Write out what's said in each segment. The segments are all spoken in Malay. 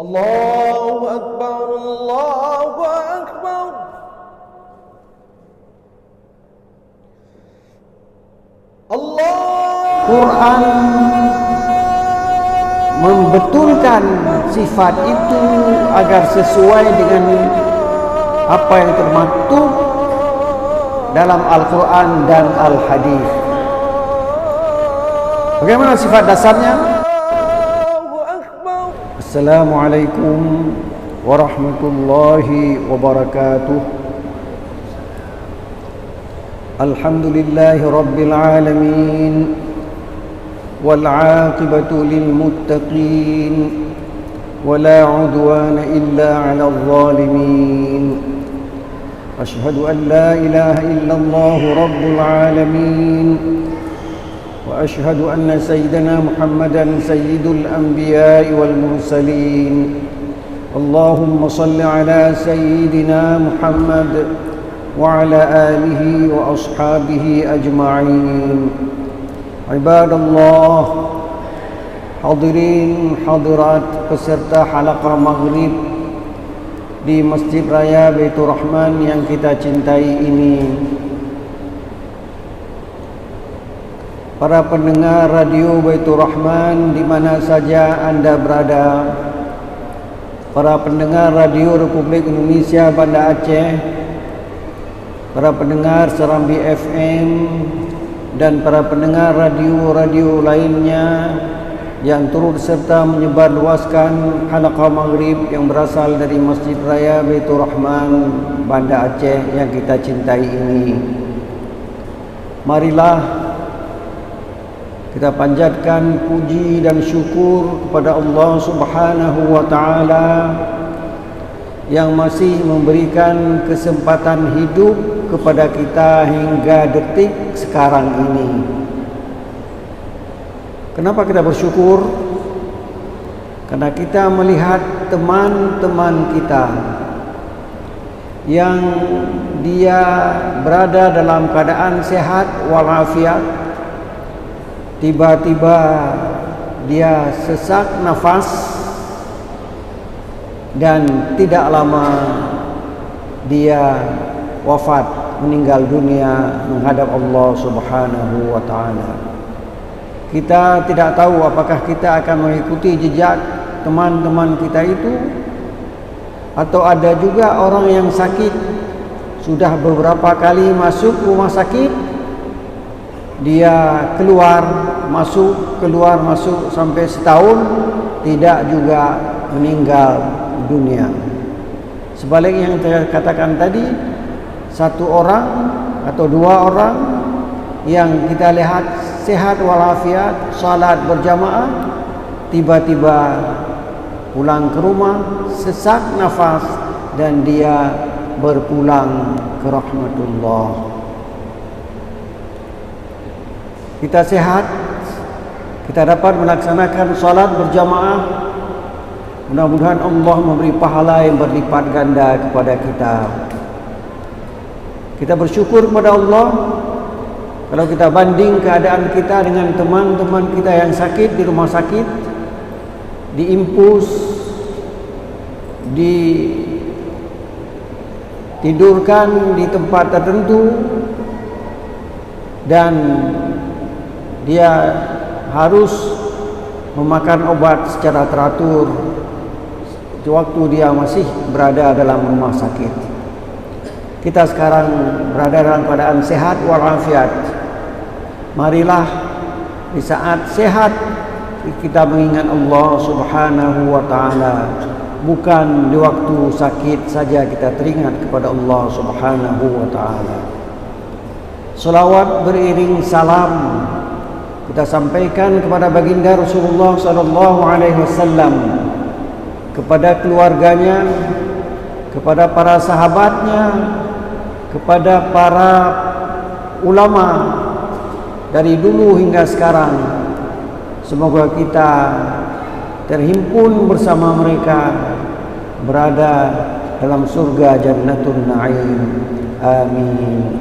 Allahu Akbar, Allahu Akbar. Quran membetulkan sifat itu agar sesuai dengan apa yang termaktub dalam Al-Quran dan Al-Hadis. Bagaimana sifat dasarnya? Assalamualaikum warahmatullahi wabarakatuh. Alhamdulillahi rabbil alamin, wal aqibatu lil muttaqin, wala udwana illa 'alal zalimin. Ashhadu an la ilaha illallah rabbul alamin, wa ashhadu anna sayyidana Muhammadan sayyidul anbiya'i wal mursalin. Allahumma salli ala sayyidina Muhammad wa ala alihi wa ashabihi ajma'in. Ibadallah, hadirin hadirat peserta halaqah maghrib di Masjid Raya Baitur Rahman yang kita cintai ini, para pendengar radio Baitur Rahman di mana saja Anda berada, para pendengar radio Republik Indonesia Banda Aceh, para pendengar Serambi FM, dan para pendengar radio-radio lainnya yang turut serta menyebarluaskan halaqah maghrib yang berasal dari Masjid Raya Baitur Rahman Banda Aceh yang kita cintai ini. Marilah kita panjatkan puji dan syukur kepada Allah Subhanahu wa taala yang masih memberikan kesempatan hidup kepada kita hingga detik sekarang ini. Kenapa kita bersyukur? Karena kita melihat teman-teman kita yang dia berada dalam keadaan sehat walafiat, tiba-tiba dia sesak nafas dan tidak lama dia wafat, meninggal dunia menghadap Allah Subhanahu wa taala. Kita tidak tahu apakah kita akan mengikuti jejak teman-teman kita itu, atau ada juga orang yang sakit sudah beberapa kali masuk rumah sakit, dia keluar masuk sampai setahun tidak juga meninggal dunia. Sebaliknya yang saya katakan tadi, satu orang atau dua orang yang kita lihat sehat walafiat, salat berjamaah, tiba-tiba pulang ke rumah sesak nafas dan dia berpulang ke rahmatullah. Kita sehat, kita dapat melaksanakan salat berjamaah. Mudah-mudahan Allah memberi pahala yang berlipat ganda kepada kita. Kita bersyukur kepada Allah kalau kita banding keadaan kita dengan teman-teman kita yang sakit di rumah sakit, diimpus, ditidurkan di tempat tertentu, dan dia harus memakan obat secara teratur waktu dia masih berada dalam rumah sakit. Kita sekarang berada dalam keadaan sehat walafiat. Marilah di saat sehat kita mengingat Allah Subhanahu wa taala, bukan di waktu sakit saja kita teringat kepada Allah Subhanahu wa taala. Selawat beriring salam kita sampaikan kepada baginda Rasulullah sallallahu alaihi wasallam, kepada keluarganya, kepada para sahabatnya, kepada para ulama dari dulu hingga sekarang. Semoga kita terhimpun bersama mereka berada dalam surga Jannatun Na'im. Amin.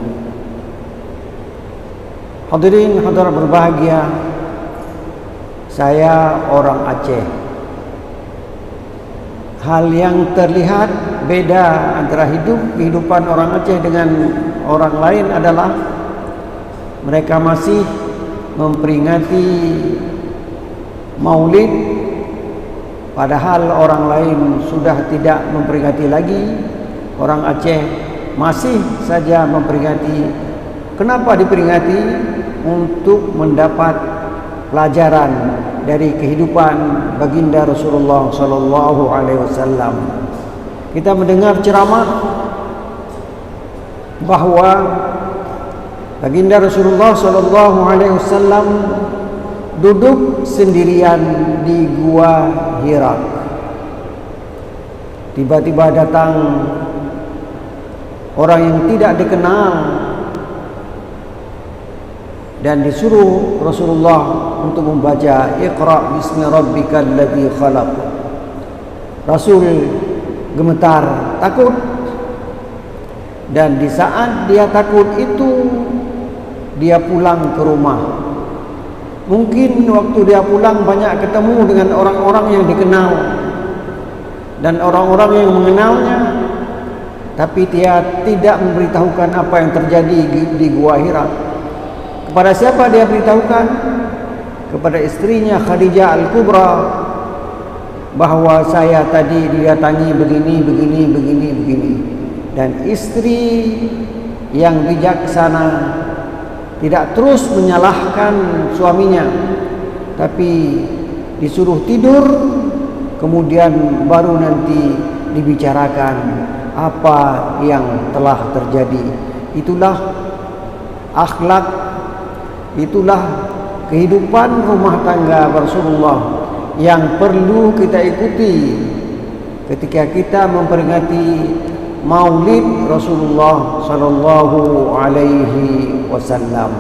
Hadirin hadirat berbahagia, saya orang Aceh. hal yang terlihat beda antara kehidupan orang Aceh dengan orang lain adalah mereka masih memperingati Maulid, padahal orang lain sudah tidak memperingati lagi. Orang Aceh masih saja memperingati. Kenapa diperingati? Untuk mendapat pelajaran dari kehidupan baginda Rasulullah sallallahu alaihi wasallam. Kita mendengar ceramah bahwa baginda Rasulullah sallallahu alaihi wasallam duduk sendirian di gua Hira. Tiba-tiba datang orang yang tidak dikenal dan disuruh Rasulullah untuk membaca Iqra bismi rabbikal ladzi khalaq. Rasul gemetar, takut. Dan di saat dia takut itu, dia pulang ke rumah. Mungkin waktu dia pulang banyak ketemu dengan orang-orang yang dikenal dan orang-orang yang mengenalnya, tapi dia tidak memberitahukan apa yang terjadi di gua Hira. Kepada siapa dia beritahukan? Kepada istrinya Khadijah Al-Kubra, bahwa saya tadi didatangi begini. Dan istri yang bijaksana tidak terus menyalahkan suaminya, tapi disuruh tidur, kemudian baru nanti dibicarakan apa yang telah terjadi. Itulah akhlak, itulah kehidupan rumah tangga Rasulullah yang perlu kita ikuti ketika kita memperingati Maulid Rasulullah sallallahu alaihi wasallam.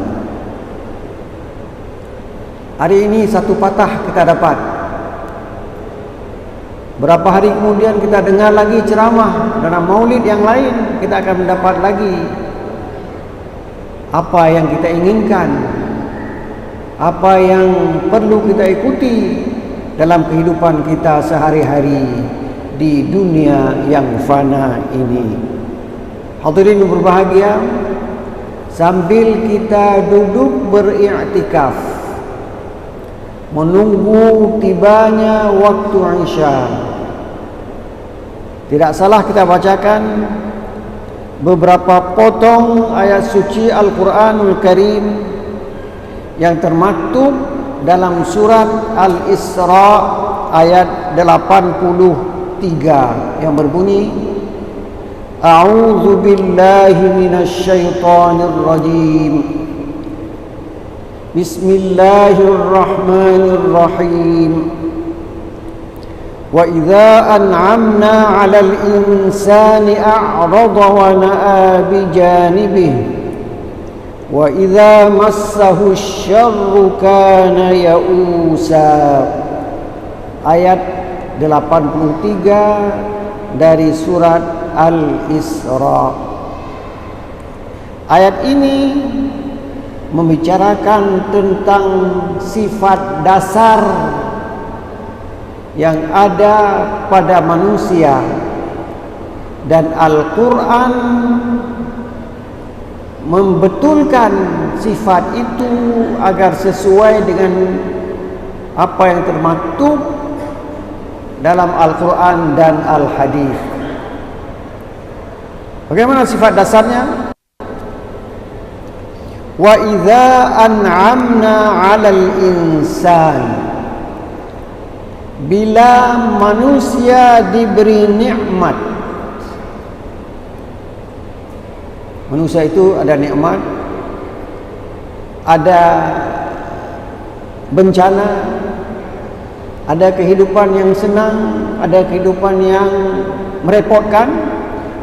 Hari ini satu patah kita dapat. Berapa hari kemudian kita dengar lagi ceramah dalam Maulid yang lain, kita akan mendapat lagi apa yang kita inginkan, apa yang perlu kita ikuti dalam kehidupan kita sehari-hari di dunia yang fana ini. Hadirin berbahagia, sambil kita duduk beriktikaf menunggu tibanya waktu Isya, tidak salah kita bacakan beberapa potong ayat suci Al-Quranul Karim yang termaktub dalam surat Al-Isra ayat 83 yang berbunyi, A'udzu billahi minasy syaithanir rajim. Bismillahirrahmanirrahim. Wa idza an'amna 'alal insani a'rada wa na'a bi janibihi wa idza massahu asy-syarru kana ya'usa. Ayat 83 dari surat Al-Isra. Ayat ini membicarakan tentang sifat dasar yang ada pada manusia, dan Al-Quran membetulkan sifat itu agar sesuai dengan apa yang termaktub dalam Al-Quran dan Al-Hadis. Bagaimana sifat dasarnya? Wa idza an'amna 'alal insan, bila manusia diberi nikmat. Manusia itu ada nikmat, ada bencana, ada kehidupan yang senang, ada kehidupan yang merepotkan.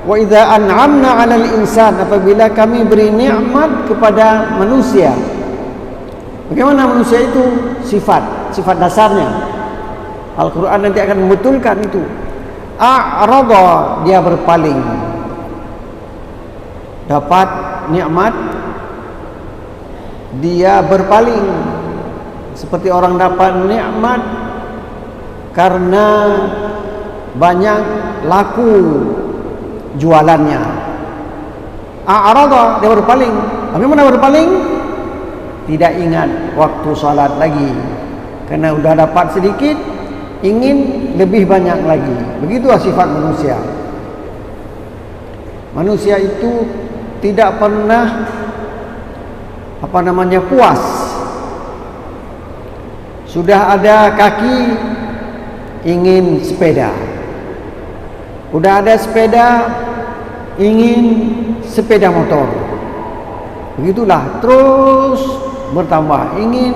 Wa idza an'amna 'alal insan, apabila kami beri nikmat kepada manusia. Bagaimana manusia itu? Sifat dasarnya. Al-Quran nanti akan membetulkan itu. A'rada, dia berpaling. Dapat nikmat, dia berpaling. Seperti orang dapat nikmat karena banyak laku jualannya. A'rada, dia berpaling. Bagaimana berpaling? Tidak ingat waktu salat lagi. Karena sudah dapat sedikit, ingin lebih banyak lagi. Begitulah sifat manusia. Manusia itu tidak pernah puas. Sudah ada kaki, ingin sepeda. Sudah ada sepeda, ingin sepeda motor. Begitulah terus bertambah, ingin.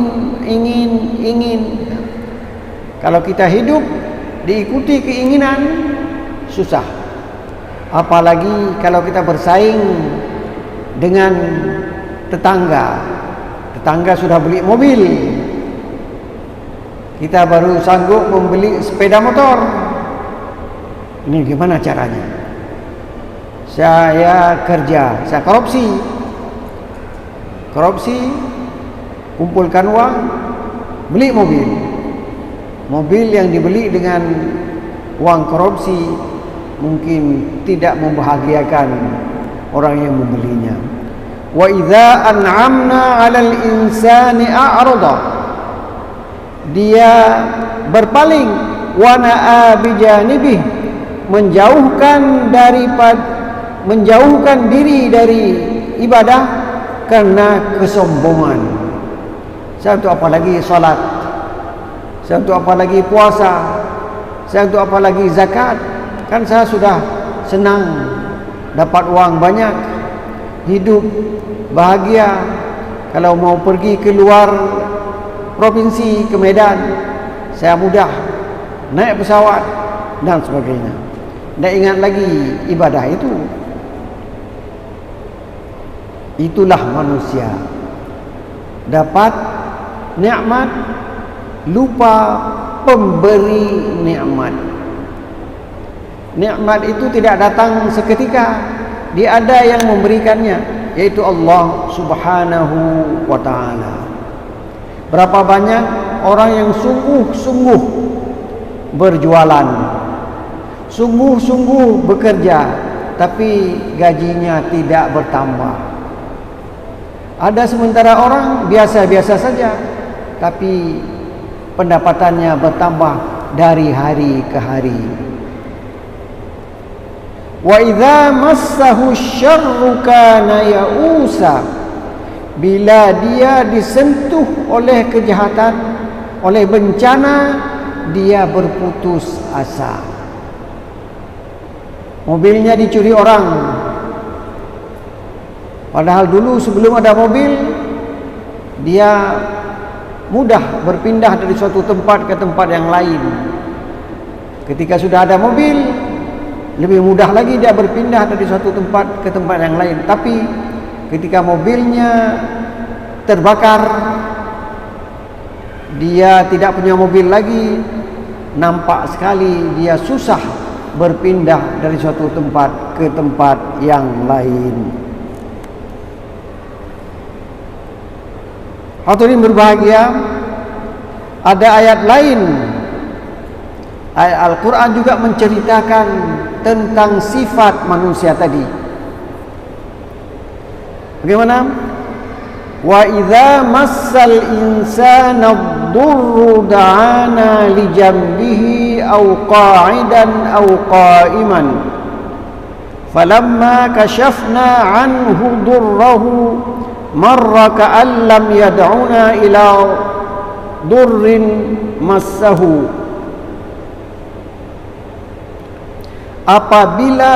Kalau kita hidup diikuti keinginan, susah. Apalagi kalau kita bersaing dengan tetangga. Tetangga sudah beli mobil, kita baru sanggup membeli sepeda motor. Ini gimana caranya? Saya kerja, saya korupsi, kumpulkan uang, beli mobil. Mobil yang dibeli dengan uang korupsi mungkin tidak membahagiakan orang yang membelinya. Wa idza an'amna 'alal insani a'rada, dia berpaling, wa na'a bijanibih, menjauhkan diri dari ibadah karena kesombongan. Satu apalagi salat, satu apalagi puasa, satu apalagi zakat. Kan saya sudah senang dapat uang banyak, hidup bahagia. Kalau mau pergi ke luar provinsi, ke Medan, saya mudah naik pesawat dan sebagainya. Tidak ingat lagi ibadah itu. Itulah manusia. Dapat nikmat, lupa pemberi nikmat. Nikmat itu tidak datang seketika. Dia ada yang memberikannya, yaitu Allah Subhanahu wa ta'ala. Berapa banyak orang yang sungguh-sungguh berjualan, sungguh-sungguh bekerja, tapi gajinya tidak bertambah. Ada sementara orang biasa-biasa saja, tapi pendapatannya bertambah dari hari ke hari. Wa idza massahu syarru kana ya'usa, bila dia disentuh oleh kejahatan, oleh bencana, dia berputus asa. Mobilnya dicuri orang, padahal dulu sebelum ada mobil, dia mudah berpindah dari suatu tempat ke tempat yang lain. Ketika sudah ada mobil, lebih mudah lagi dia berpindah dari suatu tempat ke tempat yang lain. Tapi ketika mobilnya terbakar, dia tidak punya mobil lagi, nampak sekali dia susah berpindah dari suatu tempat ke tempat yang lain. Hadirin berbahagia, ada ayat lain, ayat Al-Quran juga menceritakan tentang sifat manusia tadi. Bagaimana? Wa idza massal insana ad-durru da'ana li janbihi aw qa'idan aw qa'iman falamma kashafna 'anhu durrahu marra ka'an lam yad'una ila durrin massahu. Apabila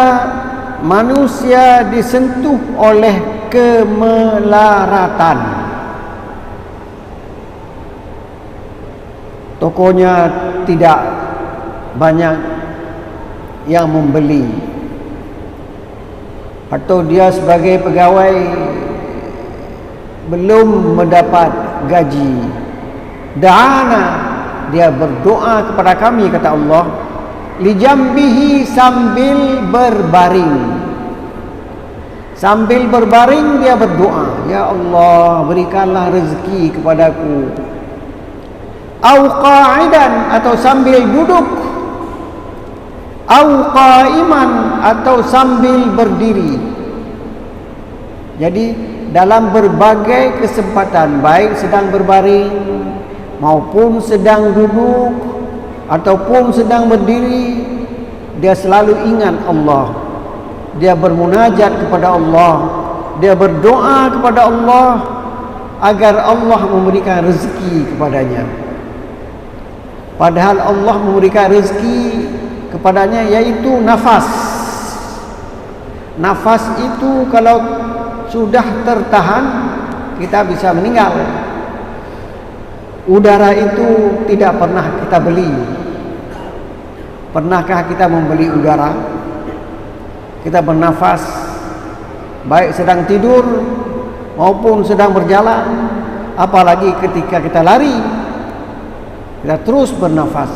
manusia disentuh oleh kemelaratan, tokonya tidak banyak yang membeli, atau dia sebagai pegawai belum mendapat gaji, da'ana, dia berdoa kepada kami, kata Allah, lijambihi, sambil berbaring. Sambil berbaring dia berdoa, ya Allah, berikanlah rezeki kepadaku. Au qa'idan, atau sambil duduk. au qa'iman, atau sambil berdiri. Jadi dalam berbagai kesempatan, baik sedang berbaring maupun sedang duduk ataupun sedang berdiri, dia selalu ingat Allah. Dia bermunajat kepada Allah, dia berdoa kepada Allah agar Allah memberikan rezeki kepadanya. Padahal Allah memberikan rezeki kepadanya yaitu nafas. Nafas itu kalau sudah tertahan, kita bisa meninggal. Udara itu tidak pernah kita beli. Pernahkah kita membeli udara? Kita bernafas baik sedang tidur maupun sedang berjalan, apalagi ketika kita lari, kita terus bernafas.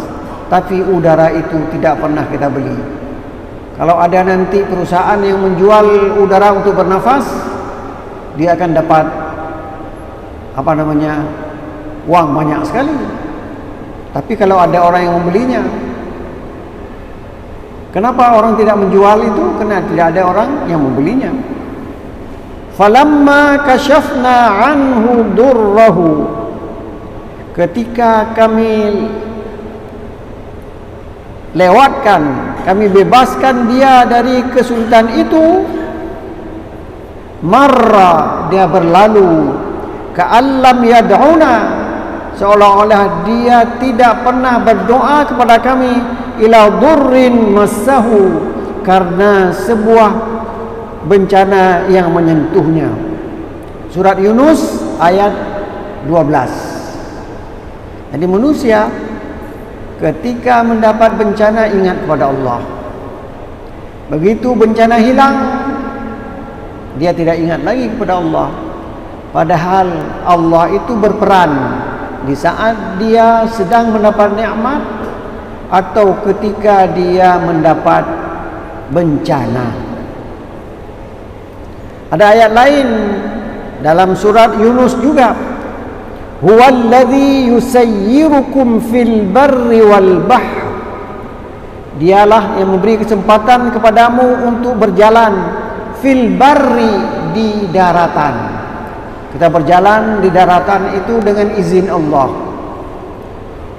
Tapi udara itu tidak pernah kita beli. Kalau ada nanti perusahaan yang menjual udara untuk bernafas, dia akan dapat uang banyak sekali. Tapi kalau ada orang yang membelinya, kenapa orang tidak menjual itu? Karena tidak ada orang yang membelinya. Falamma kashafna anhu durrahu, ketika kami lewatkan, kami bebaskan dia dari kesulitan itu, marra, dia berlalu, ka'allam yad'una, seolah-olah dia tidak pernah berdoa kepada kami, ila durrin massahu, karena sebuah bencana yang menyentuhnya. Surat Yunus ayat 12. Jadi manusia ketika mendapat bencana ingat kepada Allah. Begitu bencana hilang, dia tidak ingat lagi kepada Allah. Padahal Allah itu berperan di saat dia sedang mendapat nikmat atau ketika dia mendapat bencana. Ada ayat lain dalam surat Yunus juga, huwallazi yusayyirukum fil barri wal bahr, dialah yang memberi kesempatan kepadamu untuk berjalan fil barri, di daratan. Kita berjalan di daratan itu dengan izin Allah.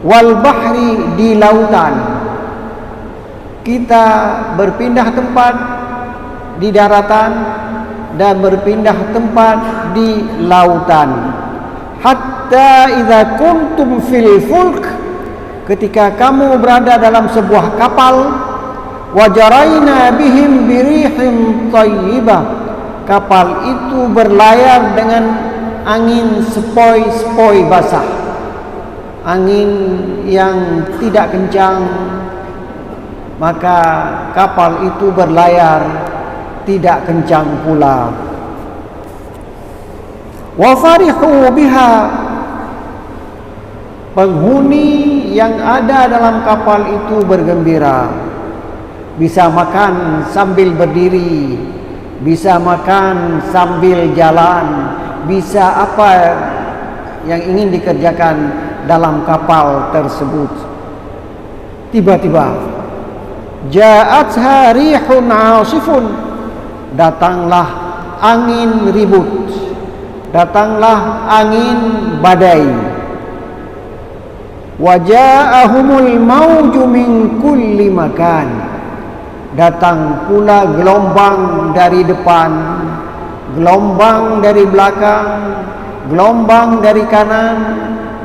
Wal bahri, di lautan. Kita berpindah tempat di daratan dan berpindah tempat di lautan. Hatta idza kuntum fil fulk, ketika kamu berada dalam sebuah kapal, wajaraina bihim birihin thayyibah, kapal itu berlayar dengan angin sepoi-sepoi basah, angin yang tidak kencang, maka kapal itu berlayar tidak kencang pula. Wa farihu biha, penghuni yang ada dalam kapal itu bergembira, bisa makan sambil berdiri, bisa makan sambil jalan, bisa apa yang ingin dikerjakan dalam kapal tersebut. Tiba-tiba ja'atha rihun 'asifun, datanglah angin ribut, datanglah angin badai. Waja'ahumul mauju min kulli makan, datang pula gelombang dari depan, gelombang dari belakang, gelombang dari kanan,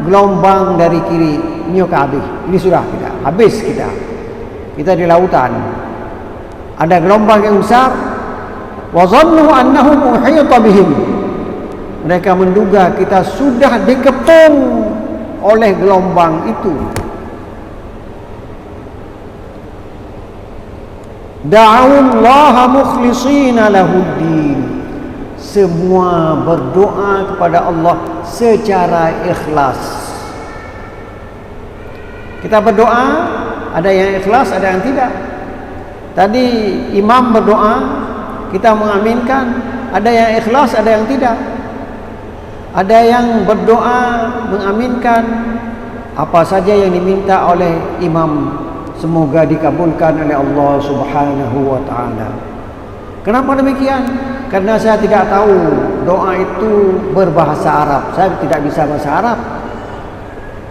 gelombang dari kiri. Ini habis. Ini sudah kita habis kita. Kita di lautan. Ada gelombang yang besar. Wa dhannu annahum uhita bihim. Mereka menduga kita sudah dikepung oleh gelombang itu. Da'allaha mukhlishina lahuddin, semua berdoa kepada Allah secara ikhlas. Kita berdoa, ada yang ikhlas, ada yang tidak. Tadi imam berdoa, kita mengaminkan, ada yang ikhlas, ada yang tidak. Ada yang berdoa mengaminkan apa saja yang diminta oleh imam, semoga dikabulkan oleh Allah Subhanahu wa taala. Kenapa demikian? Karena saya tidak tahu doa itu berbahasa Arab. Saya tidak bisa bahasa Arab.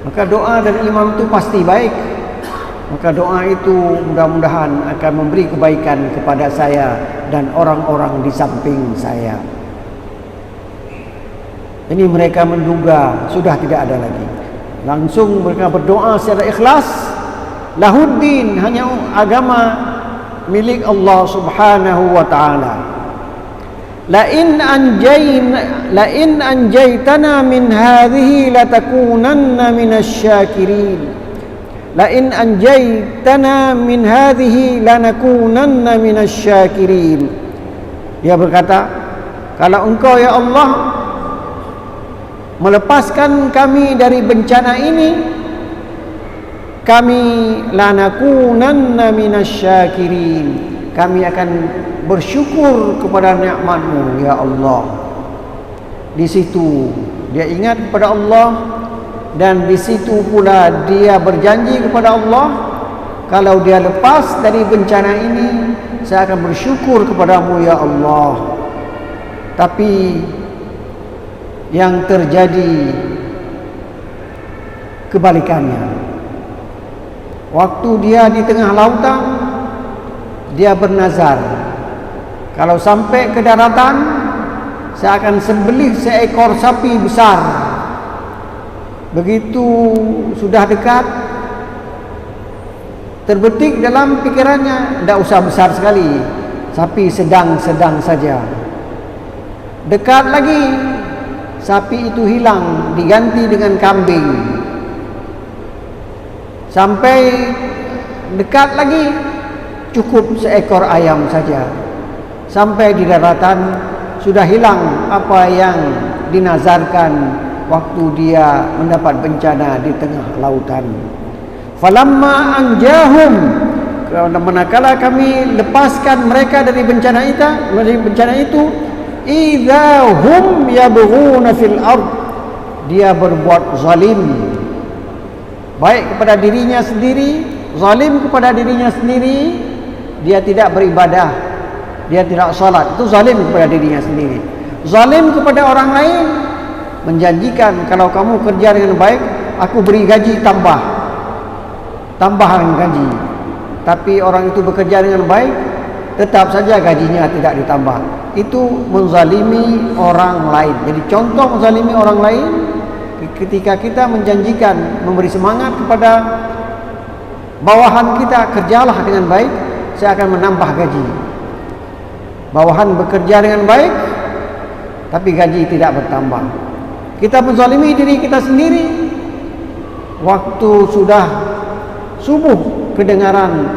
Maka doa dari imam itu pasti baik. Maka doa itu mudah-mudahan akan memberi kebaikan kepada saya dan orang-orang di samping saya. Ini mereka menduga sudah tidak ada lagi. Langsung mereka berdoa secara ikhlas. Lahuddin, hanya agama milik Allah Subhanahu wa taala. La in anjaytana min hadhihi latakunanna minasy syakirin. La in anjaytana min hadhihi lanakunanna minasy syakirin. Dia berkata, kalau engkau ya Allah melepaskan kami dari bencana ini, kami lanakunanna minasyakirin, kami akan bersyukur kepada nikmat-Mu ya Allah. Di situ dia ingat kepada Allah, dan di situ pula dia berjanji kepada Allah, kalau dia lepas dari bencana ini, saya akan bersyukur kepada-Mu ya Allah. Tapi yang terjadi kebalikannya. Waktu dia di tengah lautan, dia bernazar, kalau sampai ke daratan, saya akan sembelih seekor sapi besar. Begitu sudah dekat, terbetik dalam pikirannya, tidak usah besar sekali, sapi sedang-sedang saja. Dekat lagi, sapi itu hilang, diganti dengan kambing. Sampai dekat lagi, cukup seekor ayam saja. Sampai di daratan, sudah hilang apa yang dinazarkan waktu dia mendapat bencana di tengah lautan. Falamma anjahum, manakala kami lepaskan mereka dari bencana itu, idza hum yabghuna fil ard, dia berbuat zalim, baik kepada dirinya sendiri, zalim kepada dirinya sendiri. Dia tidak beribadah, dia tidak salat, itu zalim kepada dirinya sendiri. Zalim kepada orang lain, menjanjikan kalau kamu kerja dengan baik, aku beri gaji tambahan gaji. Tapi orang itu bekerja dengan baik, tetap saja gajinya tidak ditambah. Itu menzalimi orang lain. Jadi contoh menzalimi orang lain, ketika kita menjanjikan, memberi semangat kepada bawahan kita, kerjalah dengan baik, saya akan menambah gaji. Bawahan bekerja dengan baik, tapi gaji tidak bertambah. Kita menzalimi diri kita sendiri. Waktu sudah subuh, kedengaran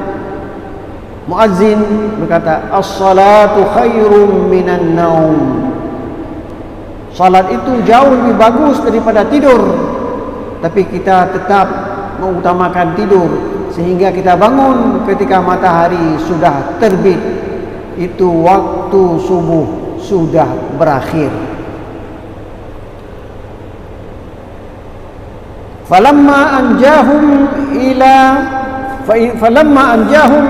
muazzin berkata, as-salatu khairum minan naum. Salat itu jauh lebih bagus daripada tidur. Tapi kita tetap mengutamakan tidur, sehingga kita bangun ketika matahari sudah terbit. Itu waktu subuh sudah berakhir. Falamma anjahum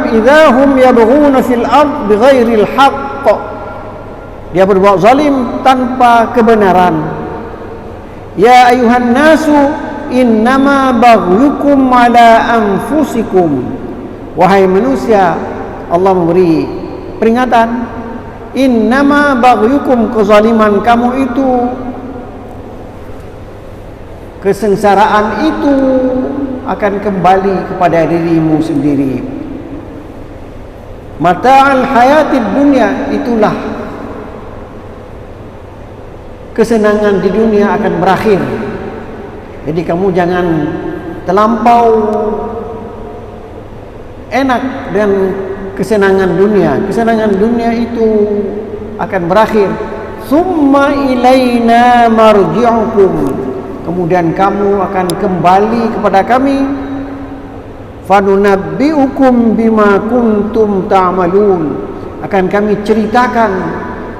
idahum yabghuna fil ard bighairil haqq, dia berbuat zalim tanpa kebenaran. Ya ayuhan nasu innama baghyukum ala anfusikum, wahai manusia, Allah memberi peringatan, innama baghyukum, kezaliman kamu itu, kesengsaraan itu akan kembali kepada dirimu sendiri. Mata'al hayatid dunya, itulah kesenangan di dunia akan berakhir. Jadi kamu jangan terlampau enak dengan kesenangan dunia. Kesenangan dunia itu akan berakhir. Summa ilaina marji'ukum, kemudian kamu akan kembali kepada kami. Fanunabbi'ukum bima kuntum ta'malun, akan kami ceritakan,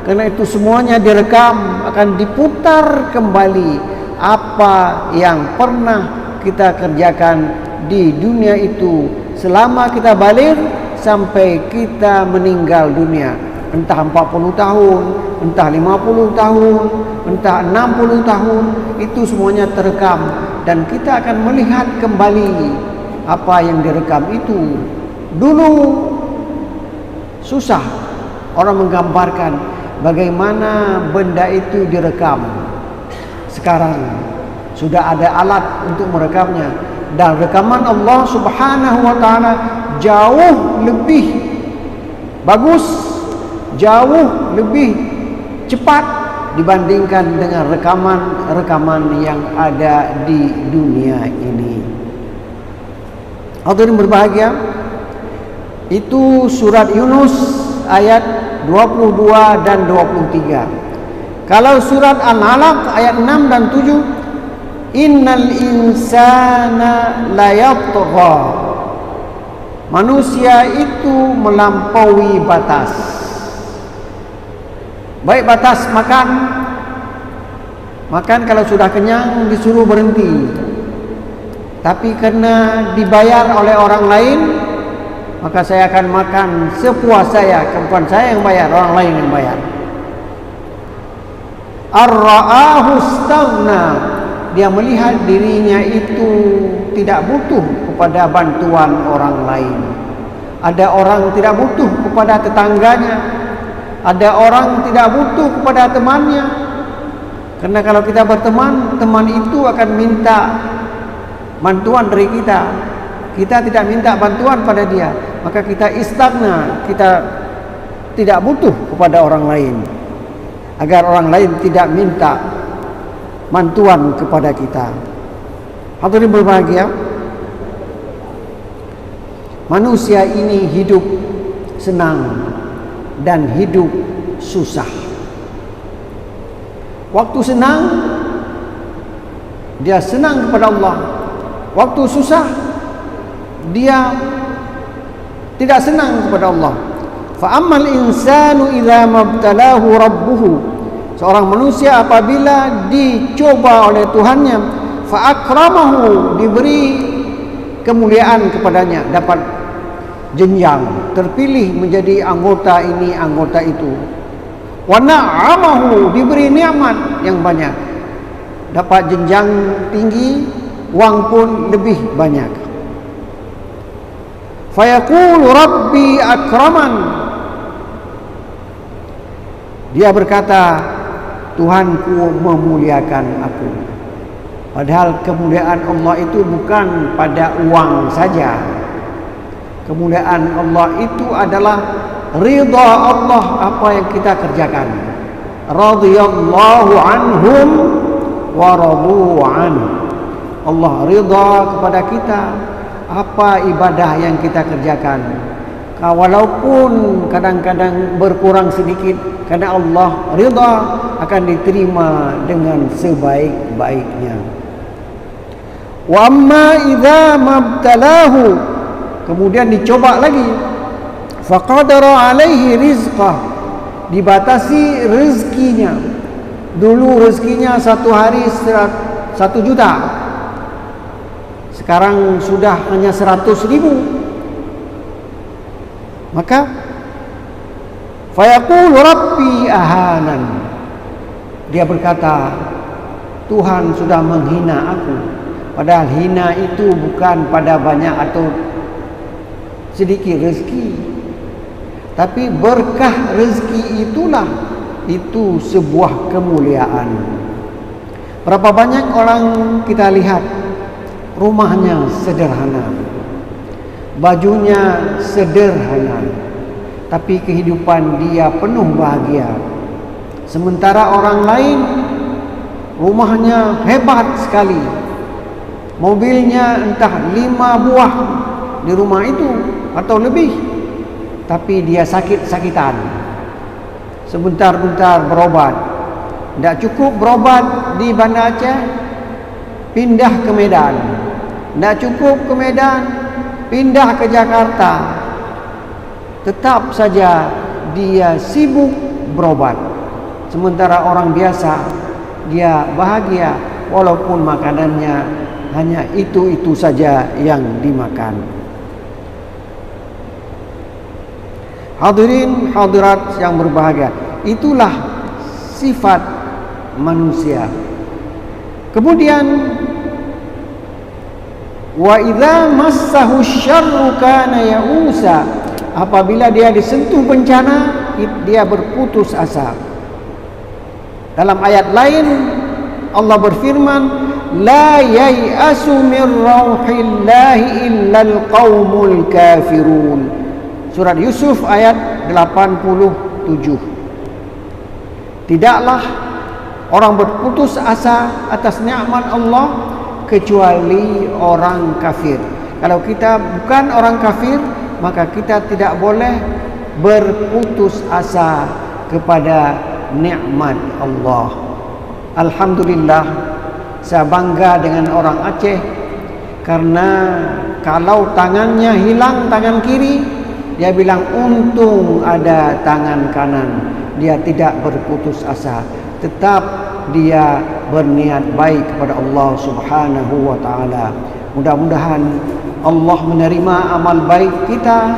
karena itu semuanya direkam, akan diputar kembali apa yang pernah kita kerjakan di dunia itu selama kita balik sampai kita meninggal dunia. Entah 40 tahun, entah 50 tahun, entah 60 tahun, itu semuanya terekam dan kita akan melihat kembali apa yang direkam itu. Dulu susah orang menggambarkan bagaimana benda itu direkam. Sekarang sudah ada alat untuk merekamnya, dan rekaman Allah Subhanahu wa taala jauh lebih bagus, jauh lebih cepat dibandingkan dengan rekaman-rekaman yang ada di dunia ini. Hadirin berbahagia, itu surat Yunus ayat 22 dan 23. Kalau surat An-Alaq ayat 6 dan 7, innal insana layatgha, manusia itu melampaui batas. Baik batas makan kalau sudah kenyang disuruh berhenti, tapi karena dibayar oleh orang lain, maka saya akan makan sepuas saya. Bukan saya yang bayar, orang lain yang bayar. Ar-ra'ahu istaghna, dia melihat dirinya itu tidak butuh kepada bantuan orang lain. Ada orang tidak butuh kepada tetangganya, ada orang tidak butuh kepada temannya. Karena kalau kita berteman, teman itu akan minta bantuan dari kita. Kita tidak minta bantuan pada dia, maka kita istaghna, kita tidak butuh kepada orang lain, agar orang lain tidak minta bantuan kepada kita. Hadirin berbahagia, manusia ini hidup senang dan hidup susah. Waktu senang, dia senang kepada Allah. Waktu susah, dia tidak senang kepada Allah. Fa ammal insanu idza mabtalahu rabbuhu, seorang manusia apabila dicoba oleh Tuhannya, fa akramahu, diberi kemuliaan kepadanya, dapat jenjang, terpilih menjadi anggota ini, anggota itu. Wa na'amahu, diberi nikmat yang banyak, dapat jenjang tinggi, uang pun lebih banyak. Fayaqulu rabbi akraman, dia berkata, Tuhanku memuliakan aku. Padahal kemuliaan Allah itu bukan pada uang saja. Kemuliaan Allah itu adalah ridha Allah apa yang kita kerjakan. Radhiyallahu anhum wa radu an. Allah ridha kepada kita apa ibadah yang kita kerjakan, walaupun kadang-kadang berkurang sedikit, karena Allah ridha akan diterima dengan sebaik-baiknya. Wa amma idza mabtalahu, kemudian dicoba lagi, faqadara alaihi rizqah, dibatasi rezekinya. Dulu rezekinya satu hari 1 juta, sekarang sudah hanya 100.000. Maka fayaqul rabbi ahanan, dia berkata, Tuhan sudah menghina aku. Padahal hina itu bukan pada banyak atau sedikit rezeki, tapi berkah rezeki itulah, itu sebuah kemuliaan. Berapa banyak orang kita lihat rumahnya sederhana, bajunya sederhana, tapi kehidupan dia penuh bahagia. Sementara orang lain rumahnya hebat sekali, mobilnya entah 5 buah di rumah itu atau lebih, tapi dia sakit-sakitan. Sebentar-bentar berobat, tidak cukup berobat di Banda Aceh, pindah ke Medan. Tidak cukup ke Medan, pindah ke Jakarta. Tetap saja dia sibuk berobat. Sementara orang biasa, dia bahagia walaupun makanannya hanya itu-itu saja yang dimakan. Hadirin hadirat yang berbahagia, itulah sifat manusia. Kemudian wa idza massahu syarru kana ya'usa, apabila dia disentuh bencana dia berputus asa. Dalam ayat lain Allah berfirman, la yai'asu min rauhillahi illal qaumul kafirun. Surat Yusuf ayat 87. Tidaklah orang berputus asa atas nikmat Allah kecuali orang kafir. Kalau kita bukan orang kafir, maka kita tidak boleh berputus asa kepada nikmat Allah. Alhamdulillah, saya bangga dengan orang Aceh, karena kalau tangannya hilang, tangan kiri, dia bilang untung ada tangan kanan. Dia tidak berputus asa, tetap dia berniat baik kepada Allah Subhanahu wa taala. Mudah-mudahan Allah menerima amal baik kita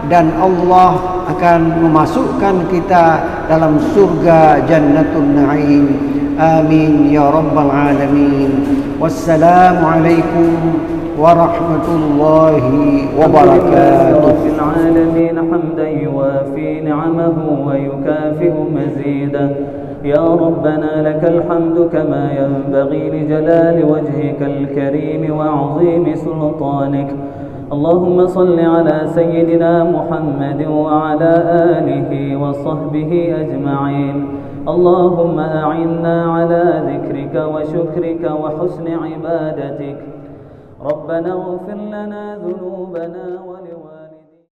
dan Allah akan memasukkan kita dalam surga Jannatun Na'im. Amin ya rabbal alamin. Wassalamualaikum warahmatullahi wabarakatuh. Rabbil alamin hamdan yuwafi ni'amahu wa yukafi'u mazidah. يا ربنا لك الحمد كما ينبغي لجلال وجهك الكريم وعظيم سلطانك. اللهم صل على سيدنا محمد وعلى آله وصحبه أجمعين. اللهم أعنا على ذكرك وشكرك وحسن عبادتك. ربنا اغفر لنا ذنوبنا